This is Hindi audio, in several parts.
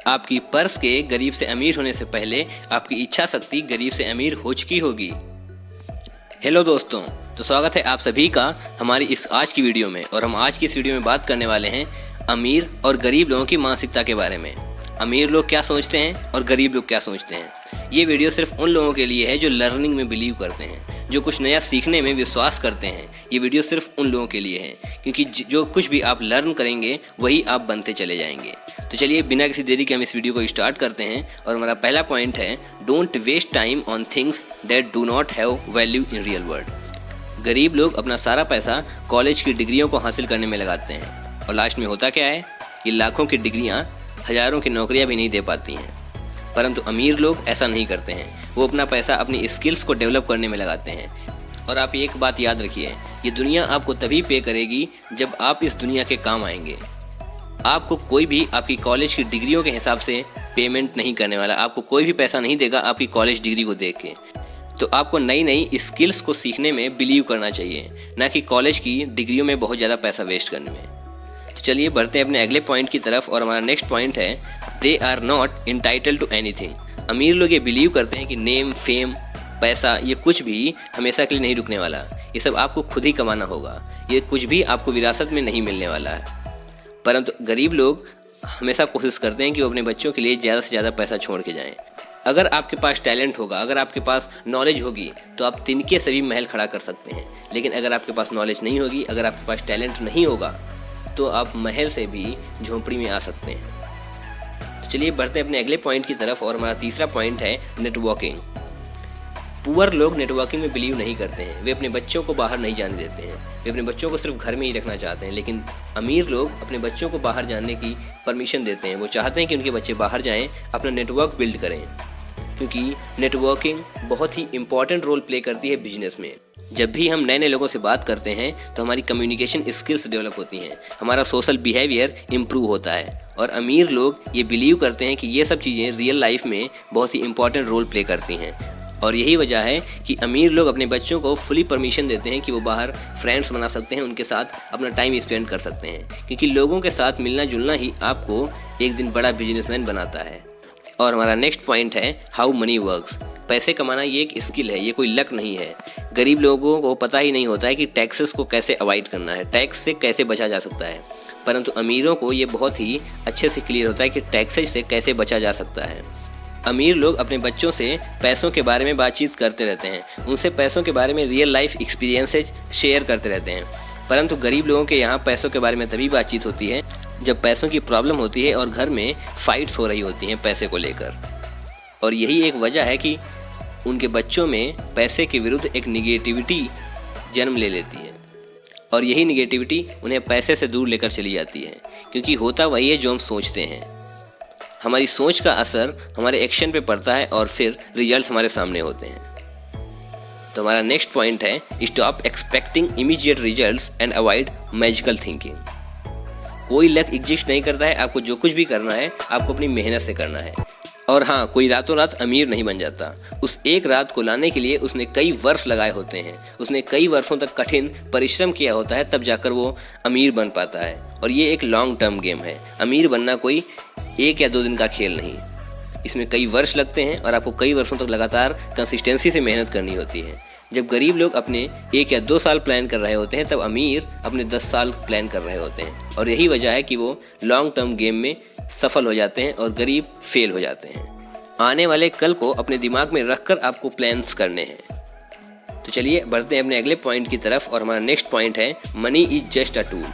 आपकी पर्स के गरीब से अमीर होने से पहले आपकी इच्छा शक्ति गरीब से अमीर हो चुकी होगी। हेलो दोस्तों, तो स्वागत है आप सभी का हमारी इस आज की वीडियो में। और हम आज की इस वीडियो में बात करने वाले हैं अमीर और गरीब लोगों की मानसिकता के बारे में। अमीर लोग क्या सोचते हैं और गरीब लोग क्या सोचते हैं। ये वीडियो सिर्फ उन लोगों के लिए है जो लर्निंग में बिलीव करते हैं, जो कुछ नया सीखने में विश्वास करते हैं। ये वीडियो सिर्फ उन लोगों के लिए है, क्योंकि जो कुछ भी आप लर्न करेंगे वही आप बनते चले जाएंगे। तो चलिए बिना किसी देरी के हम इस वीडियो को स्टार्ट करते हैं। और हमारा पहला पॉइंट है, don't waste time on things that do not have value in real world. गरीब लोग अपना सारा पैसा कॉलेज की डिग्रियों को हासिल करने में लगाते हैं, और लास्ट में होता क्या है, ये लाखों की डिग्रियां हज़ारों की नौकरियां भी नहीं दे पाती हैं। परंतु अमीर लोग ऐसा नहीं करते हैं, वो अपना पैसा अपनी स्किल्स को डेवलप करने में लगाते हैं। और आप एक बात याद रखिए, ये दुनिया आपको तभी पे करेगी जब आप इस दुनिया के काम आएंगे। आपको कोई भी आपकी कॉलेज की डिग्रियों के हिसाब से पेमेंट नहीं करने वाला, आपको कोई भी पैसा नहीं देगा आपकी कॉलेज डिग्री को देख के। तो आपको नई नई स्किल्स को सीखने में बिलीव करना चाहिए, ना कि कॉलेज की डिग्रियों में बहुत ज़्यादा पैसा वेस्ट करने में। तो चलिए बढ़ते हैं अपने अगले पॉइंट की तरफ। और हमारा नेक्स्ट पॉइंट है, they are not entitled to anything. अमीर लोग ये बिलीव करते हैं कि नेम, फेम, पैसा ये कुछ भी हमेशा के लिए नहीं रुकने वाला। ये सब आपको खुद ही कमाना होगा, ये कुछ भी आपको विरासत में नहीं मिलने वाला है। परंतु गरीब लोग हमेशा कोशिश करते हैं कि वो अपने बच्चों के लिए ज़्यादा से ज़्यादा पैसा छोड़ के जाएं। अगर आपके पास टैलेंट होगा, अगर आपके पास नॉलेज होगी, तो आप तिनके से भी महल खड़ा कर सकते हैं। लेकिन अगर आपके पास नॉलेज नहीं होगी, अगर आपके पास टैलेंट नहीं होगा, तो आप महल से भी झोंपड़ी में आ सकते हैं। तो चलिए बढ़ते हैं अपने अगले पॉइंट की तरफ। और हमारा तीसरा पॉइंट है, नेटवर्किंग। पुअर लोग नेटवर्किंग में बिलीव नहीं करते हैं, वे अपने बच्चों को बाहर नहीं जाने देते हैं, वे अपने बच्चों को सिर्फ घर में ही रखना चाहते हैं। लेकिन अमीर लोग अपने बच्चों को बाहर जाने की परमिशन देते हैं। वो चाहते हैं कि उनके बच्चे बाहर जाएं, अपना नेटवर्क बिल्ड करें, क्योंकि नेटवर्किंग बहुत ही इंपॉर्टेंट रोल प्ले करती है बिजनेस में। जब भी हम नए नए लोगों से बात करते हैं तो हमारी कम्युनिकेशन स्किल्स डेवलप होती हैं, हमारा सोशल बिहेवियर इम्प्रूव होता है। और अमीर लोग ये बिलीव करते हैं कि ये सब चीज़ें रियल लाइफ में बहुत ही इंपॉर्टेंट रोल प्ले करती हैं। और यही वजह है कि अमीर लोग अपने बच्चों को फुली परमिशन देते हैं कि वो बाहर फ्रेंड्स बना सकते हैं, उनके साथ अपना टाइम स्पेंड कर सकते हैं, क्योंकि लोगों के साथ मिलना जुलना ही आपको एक दिन बड़ा बिजनेसमैन बनाता है। और हमारा नेक्स्ट पॉइंट है, हाउ मनी वर्क्स। पैसे कमाना ये एक स्किल है, ये कोई लक नहीं है। गरीब लोगों को पता ही नहीं होता है कि टैक्सेस को कैसे अवॉइड करना है, टैक्स से कैसे बचा जा सकता है। परंतु अमीरों को ये बहुत ही अच्छे से क्लियर होता है कि टैक्सेस से कैसे बचा जा सकता है। अमीर लोग अपने बच्चों से पैसों के बारे में बातचीत करते रहते हैं, उनसे पैसों के बारे में रियल लाइफ एक्सपीरियंसेस शेयर करते रहते हैं। परंतु गरीब लोगों के यहाँ पैसों के बारे में तभी बातचीत होती है जब पैसों की प्रॉब्लम होती है और घर में फाइट्स हो रही होती हैं पैसे को लेकर। और यही एक वजह है कि उनके बच्चों में पैसे के विरुद्ध एक निगेटिविटी जन्म ले लेती है, और यही निगेटिविटी उन्हें पैसे से दूर लेकर चली जाती है। क्योंकि होता वही है जो हम सोचते हैं, हमारी सोच का असर हमारे एक्शन पे पड़ता है और फिर रिजल्ट्स हमारे सामने होते हैं। तो हमारा नेक्स्ट पॉइंट है, stop expecting immediate results and avoid magical thinking. कोई लक एग्जिस्ट नहीं करता है, आपको जो कुछ भी करना है आपको अपनी मेहनत से करना है। और हाँ, कोई रातों रात अमीर नहीं बन जाता, उस एक रात को लाने के लिए उसने कई वर्ष लगाए होते हैं, उसने कई वर्षों तक कठिन परिश्रम किया होता है, तब जाकर वो अमीर बन पाता है। और ये एक लॉन्ग टर्म गेम है, अमीर बनना कोई 1 या 2 दिन का खेल नहीं, इसमें कई वर्ष लगते हैं और आपको कई वर्षों तक लगातार कंसिस्टेंसी से मेहनत करनी होती है। जब गरीब लोग अपने 1 या 2 साल प्लान कर रहे होते हैं, तब अमीर अपने 10 साल प्लान कर रहे होते हैं। और यही वजह है कि वो लॉन्ग टर्म गेम में सफल हो जाते हैं और गरीब फेल हो जाते हैं। आने वाले कल को अपने दिमाग में रखकर आपको प्लान्स करने हैं। तो चलिए बढ़ते हैं अपने अगले पॉइंट की तरफ। और हमारा नेक्स्ट पॉइंट है, money is just a tool.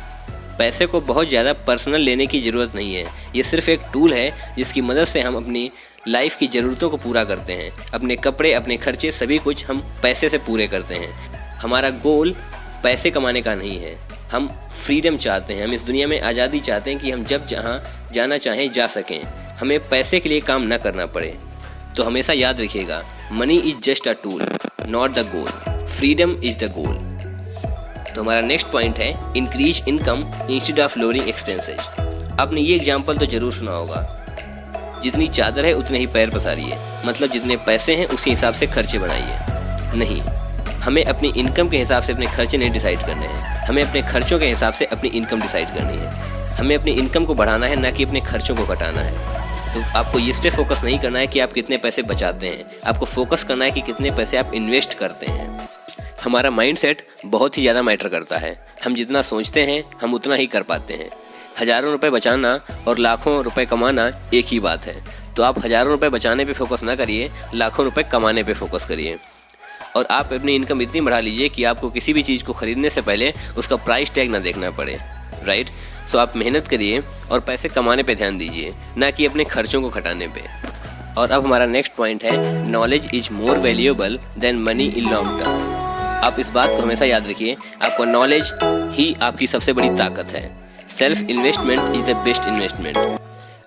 पैसे को बहुत ज़्यादा पर्सनल लेने की ज़रूरत नहीं है, ये सिर्फ एक टूल है जिसकी मदद से हम अपनी लाइफ की ज़रूरतों को पूरा करते हैं। अपने कपड़े, अपने खर्चे, सभी कुछ हम पैसे से पूरे करते हैं। हमारा गोल पैसे कमाने का नहीं है, हम फ्रीडम चाहते हैं, हम इस दुनिया में आज़ादी चाहते हैं कि हम जब जहाँ जाना चाहें जा सकें, हमें पैसे के लिए काम ना करना पड़े। तो हमेशा याद रखिएगा, money is just a tool, not the goal, freedom is the goal. तो हमारा नेक्स्ट पॉइंट है, increase income instead of lowering expenses. आपने ये एग्जाम्पल तो जरूर सुना होगा, जितनी चादर है उतने ही पैर पसारिए, मतलब जितने पैसे हैं उसी हिसाब से खर्चे बनाइए। नहीं, हमें अपनी इनकम के हिसाब से अपने खर्चे नहीं डिसाइड करने हैं, हमें अपने खर्चों के हिसाब से अपनी इनकम डिसाइड करनी है। हमें अपनी इनकम को बढ़ाना है, ना कि अपने खर्चों को घटाना है। तो आपको इस पे फोकस नहीं करना है कि आप कितने पैसे बचाते हैं, आपको फोकस करना है कि कितने पैसे आप इन्वेस्ट करते हैं। हमारा माइंडसेट बहुत ही ज़्यादा मैटर करता है। हम जितना सोचते हैं हम उतना ही कर पाते हैं। हज़ारों रुपए बचाना और लाखों रुपए कमाना एक ही बात है। तो आप हज़ारों रुपए बचाने पे फोकस ना करिए, लाखों रुपए कमाने पे फोकस करिए। और आप अपनी इनकम इतनी बढ़ा लीजिए कि आपको किसी भी चीज़ को खरीदने से पहले उसका प्राइस टैग ना देखना पड़े, राइट। सो आप मेहनत करिए और पैसे कमाने पे ध्यान दीजिए, ना कि अपने खर्चों को घटाने पे। और अब हमारा नेक्स्ट पॉइंट है, knowledge is more valuable then money in long term. आप इस बात को हमेशा याद रखिए, आपको नॉलेज ही आपकी सबसे बड़ी ताकत है। Self investment is the best investment.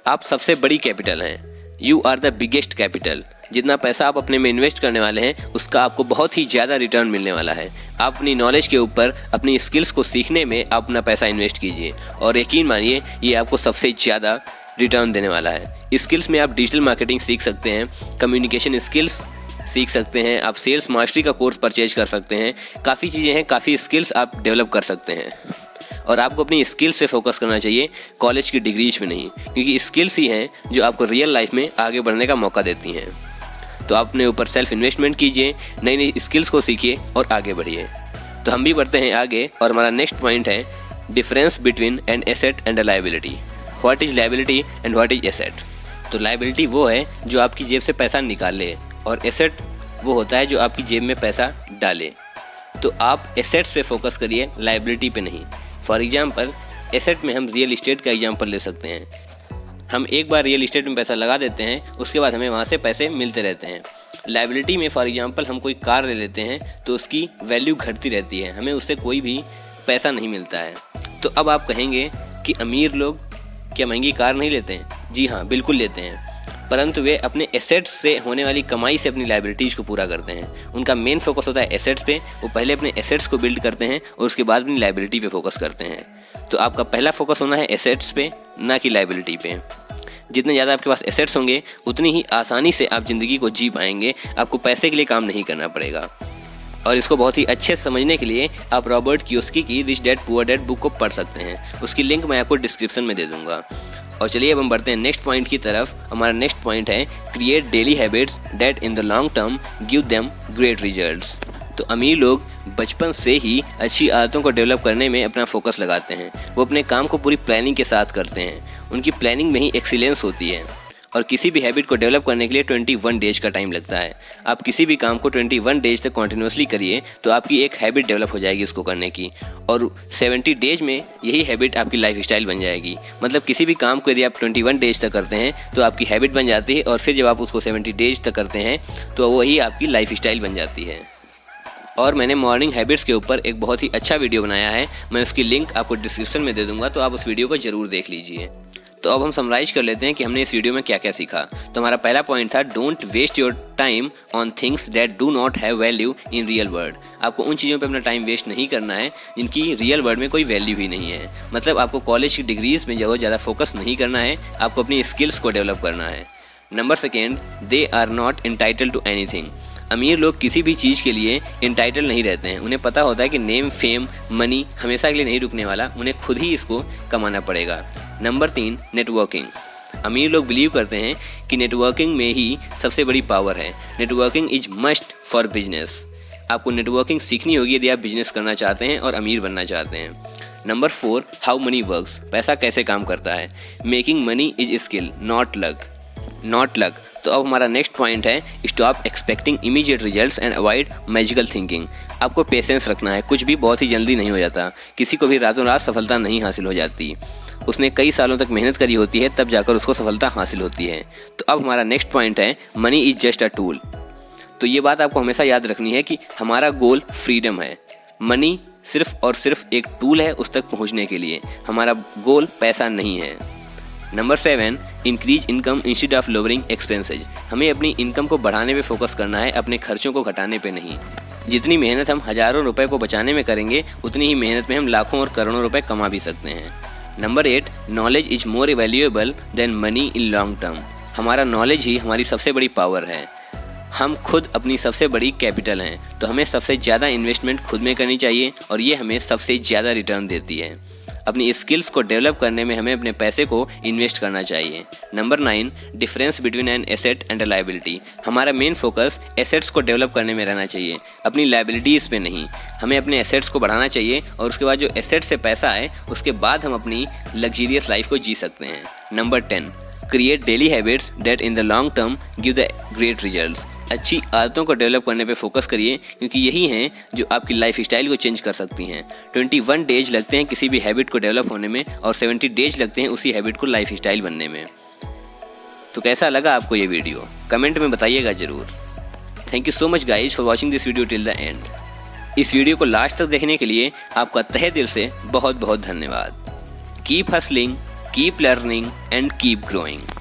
आप सबसे बड़ी कैपिटल हैं, you are the biggest capital. जितना पैसा आप अपने में इन्वेस्ट करने वाले हैं उसका आपको बहुत ही ज़्यादा रिटर्न मिलने वाला है। आप अपनी नॉलेज के ऊपर, अपनी स्किल्स को सीखने में अपना पैसा इन्वेस्ट कीजिए और यकीन मानिए ये आपको सबसे ज़्यादा रिटर्न देने वाला है। स्किल्स में आप डिजिटल मार्केटिंग सीख सकते हैं, कम्युनिकेशन स्किल्स सीख सकते हैं, आप सेल्स मास्टरी का कोर्स परचेज कर सकते हैं। काफ़ी चीज़ें हैं, काफ़ी स्किल्स आप डेवलप कर सकते हैं। और आपको अपनी स्किल्स से फोकस करना चाहिए, कॉलेज की डिग्रीज में नहीं, क्योंकि स्किल्स ही हैं जो आपको रियल लाइफ में आगे बढ़ने का मौका देती हैं। तो आप अपने ऊपर सेल्फ इन्वेस्टमेंट कीजिए, नई नई स्किल्स को सीखिए और आगे बढ़िए। तो हम भी बढ़ते हैं आगे और हमारा नेक्स्ट पॉइंट है, difference between an asset and a liability. What is liability and what is asset. तो लायबिलिटी वो है जो आपकी जेब से पैसा निकाले और एसेट वो होता है जो आपकी जेब में पैसा डाले। तो आप एसेट्स पे फोकस करिए, लायबिलिटी पे नहीं। फॉर एग्जाम्पल, एसेट में हम रियल इस्टेट का एग्जाम्पल ले सकते हैं। हम एक बार रियल इस्टेट में पैसा लगा देते हैं, उसके बाद हमें वहाँ से पैसे मिलते रहते हैं। लायबिलिटी में फॉर एग्जांपल हम कोई कार ले लेते हैं तो उसकी वैल्यू घटती रहती है, हमें उससे कोई भी पैसा नहीं मिलता है। तो अब आप कहेंगे कि अमीर लोग क्या महंगी कार नहीं लेते हैं? जी हाँ, बिल्कुल लेते हैं, परंतु वे अपने एसेट्स से होने वाली कमाई से अपनी लायबिलिटीज़ को पूरा करते हैं। उनका मेन फोकस होता है एसेट्स पे, वो पहले अपने एसेट्स को बिल्ड करते हैं और उसके बाद अपनी लायबिलिटी पे फोकस करते हैं। तो आपका पहला फोकस होना है एसेट्स पे, ना कि लायबिलिटी पे। जितने ज़्यादा आपके पास एसेट्स होंगे उतनी ही आसानी से आप ज़िंदगी को जी पाएंगे, आपको पैसे के लिए काम नहीं करना पड़ेगा। और इसको बहुत ही अच्छे से समझने के लिए आप रॉबर्ट कियोसाकी की rich dad poor dad book को पढ़ सकते हैं, उसकी लिंक मैं आपको डिस्क्रिप्शन में दे दूँगा। और चलिए अब हम बढ़ते हैं नेक्स्ट पॉइंट की तरफ। हमारा नेक्स्ट पॉइंट है, create daily habits that in the long term give them great results. तो अमीर लोग बचपन से ही अच्छी आदतों को डेवलप करने में अपना फोकस लगाते हैं। वो अपने काम को पूरी प्लानिंग के साथ करते हैं, उनकी प्लानिंग में ही एक्सीलेंस होती है। और किसी भी हैबिट को डेवलप करने के लिए 21 डेज का टाइम लगता है। आप किसी भी काम को 21 डेज तक कॉन्टिन्यूसली करिए तो आपकी एक हैबिट डेवलप हो जाएगी उसको करने की, और 70 डेज में यही हैबिट आपकी लाइफ स्टाइल बन जाएगी। मतलब किसी भी काम को यदि आप 21 डेज तक करते हैं तो आपकी हैबिट बन जाती है, और फिर जब आप उसको 70 डेज तक करते हैं तो वही आपकी लाइफ स्टाइल बन जाती है। और मैंने मॉर्निंग हैबिट्स के ऊपर एक बहुत ही अच्छा वीडियो बनाया है, मैं उसकी लिंक आपको डिस्क्रिप्शन में दे दूंगा, तो आप उस वीडियो को ज़रूर देख लीजिए। तो अब हम समराइज कर लेते हैं कि हमने इस वीडियो में क्या क्या सीखा। तो हमारा पहला पॉइंट था, don't waste your time on things that do not have value in real world. आपको उन चीज़ों पे अपना टाइम वेस्ट नहीं करना है जिनकी रियल वर्ल्ड में कोई वैल्यू ही नहीं है। मतलब आपको कॉलेज की डिग्रीज में जो ज़्यादा फोकस नहीं करना है, आपको अपनी स्किल्स को डेवलप करना है। Number second, they are not entitled to anything. अमीर लोग किसी भी चीज़ के लिए एंटाइटल नहीं रहते हैं। उन्हें पता होता है कि नेम, फेम, मनी हमेशा के लिए नहीं रुकने वाला, उन्हें खुद ही इसको कमाना पड़ेगा। Number 3, networking. अमीर लोग बिलीव करते हैं कि नेटवर्किंग में ही सबसे बड़ी पावर है। Networking is must for business. आपको नेटवर्किंग सीखनी होगी यदि आप बिजनेस करना चाहते हैं और अमीर बनना चाहते हैं। Number 4, how many works. पैसा कैसे काम करता है। Making money is skill not luck, not luck. तो अब हमारा नेक्स्ट पॉइंट है, stop expecting immediate results and avoid magical thinking. आपको पेशेंस रखना है, कुछ भी बहुत ही जल्दी नहीं हो जाता, किसी को भी रातों रात सफलता नहीं हासिल हो जाती। उसने कई सालों तक मेहनत करी होती है, तब जाकर उसको सफलता हासिल होती है। तो अब हमारा नेक्स्ट पॉइंट है, money is just a tool. तो ये बात आपको हमेशा याद रखनी है कि हमारा गोल फ्रीडम है, मनी सिर्फ और सिर्फ एक टूल है उस तक पहुँचने के लिए, हमारा गोल पैसा नहीं है। Number 7, increase income instead of lowering expenses. हमें अपनी इनकम को बढ़ाने पे फोकस करना है, अपने खर्चों को घटाने पे नहीं। जितनी मेहनत हम हज़ारों रुपए को बचाने में करेंगे, उतनी ही मेहनत में हम लाखों और करोड़ों रुपए कमा भी सकते हैं। Number 8, knowledge is more valuable then money in long term. हमारा नॉलेज ही हमारी सबसे बड़ी पावर है, हम खुद अपनी सबसे बड़ी कैपिटल हैं। तो हमें सबसे ज़्यादा इन्वेस्टमेंट खुद में करनी चाहिए और ये हमें सबसे ज़्यादा रिटर्न देती है। अपनी स्किल्स को डेवलप करने में हमें अपने पैसे को इन्वेस्ट करना चाहिए। Number 9, difference between an asset and a liability. हमारा मेन फोकस एसेट्स को डेवलप करने में रहना चाहिए, अपनी लायबिलिटीज़ पे नहीं। हमें अपने एसेट्स को बढ़ाना चाहिए और उसके बाद जो एसेट से पैसा आए उसके बाद हम अपनी लग्जरियस लाइफ को जी सकते हैं। Number 10, create daily habits that in the long term give the great results. अच्छी आदतों को डेवलप करने पे फोकस करिए, क्योंकि यही हैं जो आपकी लाइफ स्टाइल को चेंज कर सकती हैं। 21 डेज लगते हैं किसी भी हैबिट को डेवलप होने में और 70 डेज लगते हैं उसी हैबिट को लाइफ स्टाइल बनने में। तो कैसा लगा आपको ये वीडियो, कमेंट में बताइएगा ज़रूर। Thank you so much guys for watching this video till the end. इस वीडियो को लास्ट तक देखने के लिए आपका तहे दिल से बहुत बहुत धन्यवाद। Keep hustling, keep learning and keep growing.